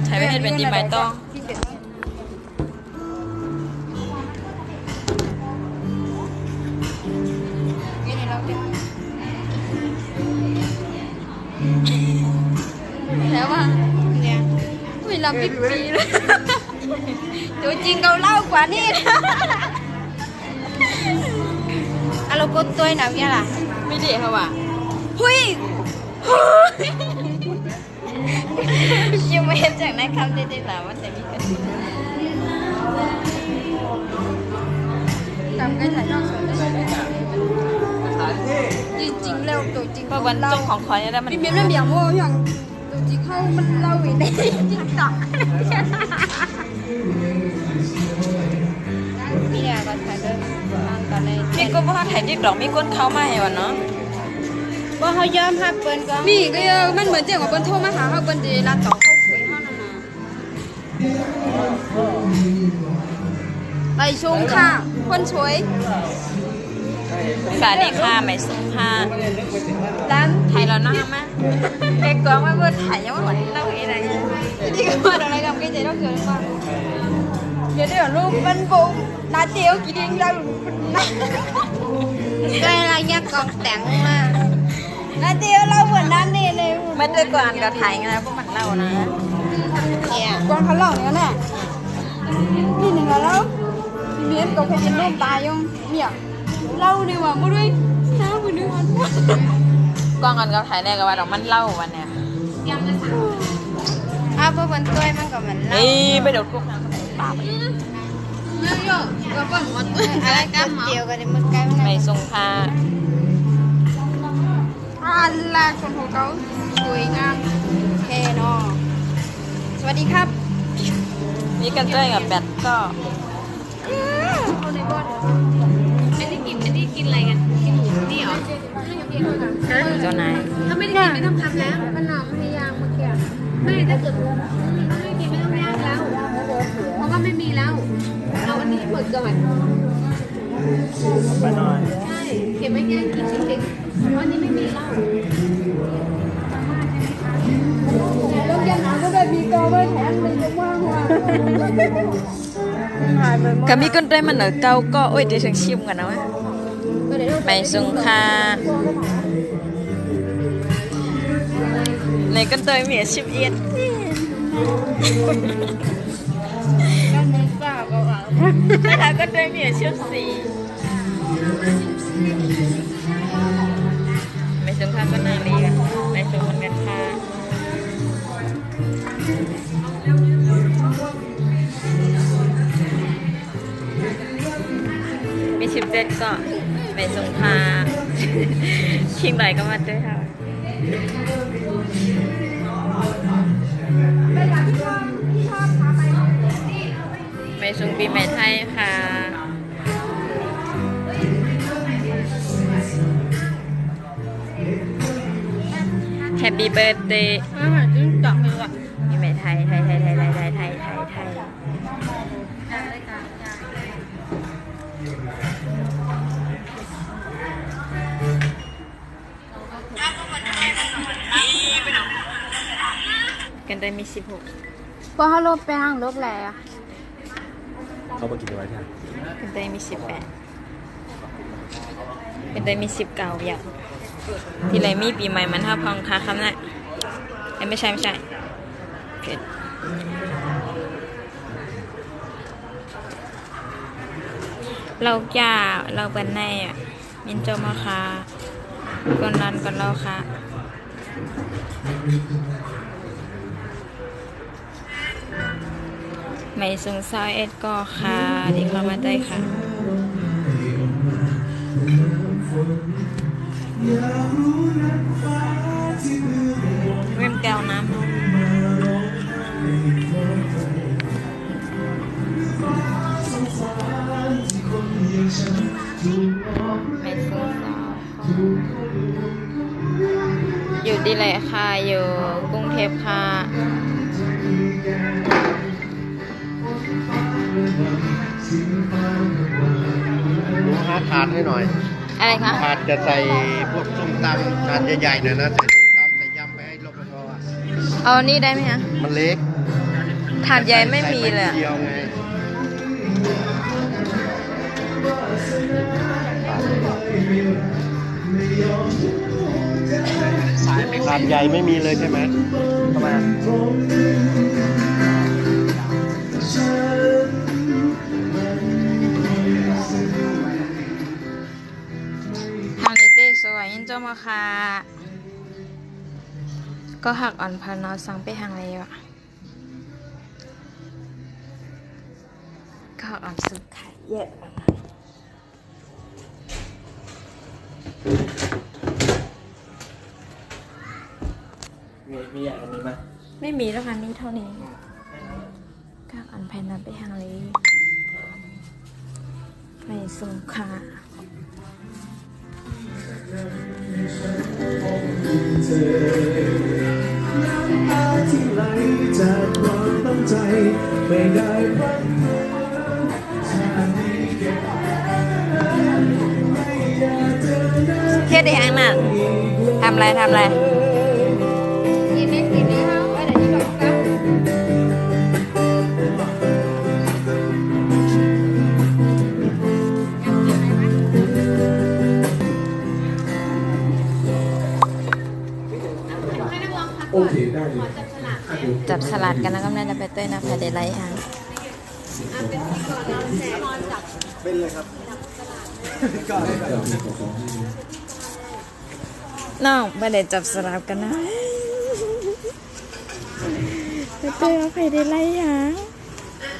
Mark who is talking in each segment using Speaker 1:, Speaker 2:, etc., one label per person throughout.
Speaker 1: ใช้ไม่เห็นเป็นดีไหมต้องแล้วว่าเนี่ยเวลาปีเลยตัวจริงเราเล่ากว่านี่นะอะเรากดตัวหนาวยังล่ะไม่ดีเหรอวะหุยยังไม่เห็นจากนั้นคำเด็ดๆแล้วว่าแต่มีกันทำกันถ่ายทอดสดจริงๆแล้วตัวจริงเพราะวันจบของคอยแล้วมันมีเรื่องเดียวว่าอย่างตัวจริงเข้ามันเล่าอยู่ในติ๊กต็อกมีอะไรก็ถ่ายเรื่องตอนในมีก็ว่าถ่ายติ๊กต็อกมีคนเข้ามาให้วันเนาะว่าเขาย้อมภาพเปิ้ลก็มีก็มันเหมือนเจ้าของเปิ้ลโทรมาหาเขาเปิ้ลดีร้านต่อเขาคุยเขานั่นนะไปชงค่ะคนสวยสวัสดีค่ะไม่สุงค่ะร้านไทยเราหน้ามาแกกองว่าเพื่อนถ่ายยังไม่หมดเล่าอะไรนี่ก็มาอะไรกับแกใจเราเกินมาเดี๋ยวลูกมันบุ้งนาเจียวกินเราก็อะไรเนี่ยกองแต่งมานาเจียวเราเหมือนนั่นนี่เลยมันจะก่อนเราถ่ายไงพวกมันเล่านะเนี่ยกองเขาเล่าเนี่ยแหละนี่หนึ่งแล้วเมียนก็เคยเป็นร่มตายยังเนี่ยเล่าดีกว่าไม่ด้วยน้ำมันด้วยกองกันก็ถ่ายแรกกับว่าเรามันเล่าวันเนี่ยอ้าวพวกมันตัวมันก็มันเล่าไปเดี๋ยวพวกนั้นปากเยอะๆก็เป็นวันอะไรกันเดียวกันมันใกล้ไม่ทรงพาอะไรคนของเขาสวยงามโอเคเนาะสวัสดีครับนี่กันด้วยกับแบทก็เอาในบอลอันนี้กินอะไรกันกินหมูนี่เหรอเจ้านายถ้าไม่ได้กินไม่ต้องทำแล้วมันหนอมพยายามเมื่อกี้ไม่ถ้าเกิดไม่กินไม่ต้องย่างแล้วเพราะว่าไม่มีแล้วเอาอันนี้เปิดก่อนไปหน่อยใช่เก็บไม่ย่างกินจริงๆเพราะอันนี้ไม่มีแล้วต้องยันหนังก็ได้มีกอไว้แถมเลยจะว่างว่ะก็มีคนได้มันở cao có ôi để thằng chimกันนะวะmày sung kha này con tôi mẹ chim yên là con tôi mẹ chim gì mày sung kha con nàng điกันmày sung conกันkhaมีชิปเด็ดก็ไปส่งพาชิงไหนก็มาด้วยค่ะไปส่งปีใหม่ไทยค่ะแฮปปี้เบิร์ธเดย์ปีใหม่ไทยกันได้มี16พอเขาลบไปห้างลบแล้วอ่ะ
Speaker 2: เขาบอกกี่ตัวใช่ไหม
Speaker 1: กันได้มี18กันได้มี19อย่างที่ไรมีปีใหม่มันถ้าพองค้าคำน่ะไม่ใช่เราจ่าเราเป็นแน่มินโจมาค่ะก่อนรันก่อนเราค่ะไม่สงสัยเอ็ดก็ค่ะที่เข้ามาได้ค่ะเริ่มแก้วน้ำไม่สงสัยอยู่ดีเลยค่ะอยู่กรุงเทพค่ะ
Speaker 2: หาถาดให้หน่อย
Speaker 1: อะไรคะ
Speaker 2: ถาดจะใส่พวกส้มตำถาดใหญ่ๆหน่อยนะใส่ส้มตำใส่ยำไปให้รปภอ่ะ
Speaker 1: เอาอันนี้ได้ไหมคะ
Speaker 2: มันเล็ก
Speaker 1: ถาดใหญ่ไม่มีเลย
Speaker 2: ใส่
Speaker 1: อะ
Speaker 2: ไปเดียวไงถาดใหญ่ไม่มีเลยใช่ไหมทำไม
Speaker 1: ทางเต้สวยยินเจ้ามาค่ะก็หักอ่อนพันเนาะสั่งไปทางอะไรวะก็หักอ่อนสุดขายเยอะ
Speaker 2: มีอย่างนี้ไหม
Speaker 1: ไม่มีแล้วค่ะนี่เท่านี้ก็หักอ่อนพันเนาะไปทางอะไรไปส่งค่ะ
Speaker 3: ที่ไหลจากความตั้งใจไม่ได้พลัดพรากชาตินี้เก็บไม่อยากเจอหน้า
Speaker 1: เทียดอีกอันน่ะทำอะไรทำอะไร
Speaker 4: กินไหมกินไหมคะว่าเดี๋ยวนี้บอกกัน
Speaker 3: โอเคได้เลย
Speaker 1: จับสลัดกันแล้วก็น่าจะไปเต้ยนะภายในไลท์ฮะน้องไม่ได้จับสลับกันนะไปเต้ยเอาภายในไลท์ฮะ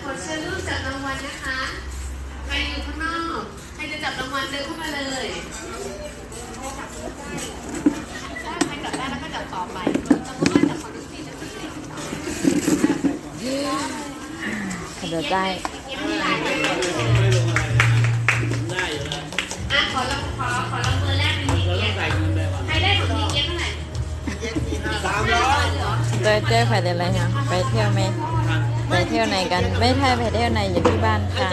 Speaker 4: ขอเชิญรูปจับรางวัลนะคะ ใครอยู่ข้างนอก ใครจะจับรางวัลเดินเข้ามาเลยถ้าใครจับได้แล้วก็จับต่อไปสมมติว่าจับของทุกทีจะเป็นเด็ก
Speaker 1: ขอดูได้
Speaker 4: ขอรางวัลแรกเป็นทีเกียร์ใครได้ของทีเกียร์เท่าไหร่300
Speaker 1: เต้ยเต้ยภายในไลท์ฮะไปเที่ยวไหมไปเที่ยวไหนกันไม่ใช่ไปเที่ยวไหนอยู่ที่บ้านค่ะ